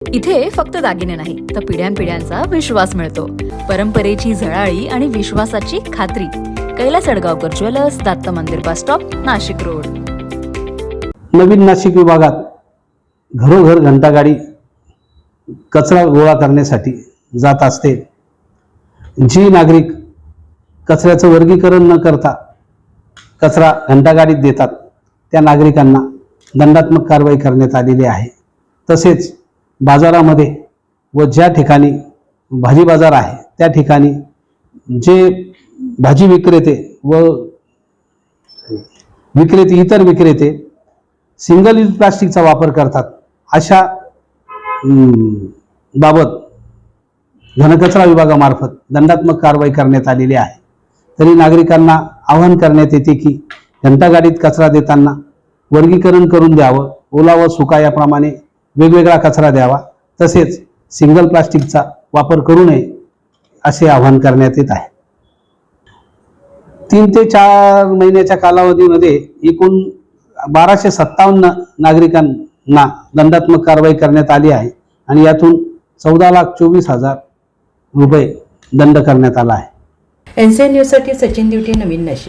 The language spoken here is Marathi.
इथे फक्त दागिने नाही तर पिढ्यानपिढ्यांचा विश्वास मिळतो. परंपरेची झळाळी आणि विश्वासाची खात्री. कैलास अडगावकर ज्वेलर्स, दत्त मंदिर बस स्टॉप, नाशिक रोड. नवीन नाशिक विभागात घरोघर घंटागाडी कचरा गोळा करण्यासाठी जात असते. जी नागरिक कचऱ्याचं वर्गीकरण न करता कचरा घंटागाडीत देतात त्या नागरिकांना दंडात्मक कारवाई करण्यात आलेली आहे. तसेच बाजारामध्ये व ज्या ठिकाणी भाजी बाजार आहे त्या ठिकाणी जे भाजी विक्रेते व इतर विक्रेते सिंगल यूज प्लास्टिकचा वापर करतात अशा बाबत घनकचरा विभागामार्फत दंडात्मक कारवाई करण्यात आलेली आहे. तरी नागरिकांना आवाहन करण्यात येते की घंटागाडीत कचरा देताना वर्गीकरण करून द्यावं, ओला व सुका याप्रमाणे वेगवेगळा कचरा द्यावा, तसेच सिंगल प्लास्टिकचा वापर करू नये असे आवाहन करण्यात येत आहे. 3 ते 4 महिन्याच्या कालावधीमध्ये एकूण 1257 नागरिकांना दंडात्मक कारवाई करण्यात आली आहे आणि यातून 14,24,000 रुपये दंड करण्यात आला आहे. NCN न्यूजसाठी सचिन दिवटे, नवीन नाशिक.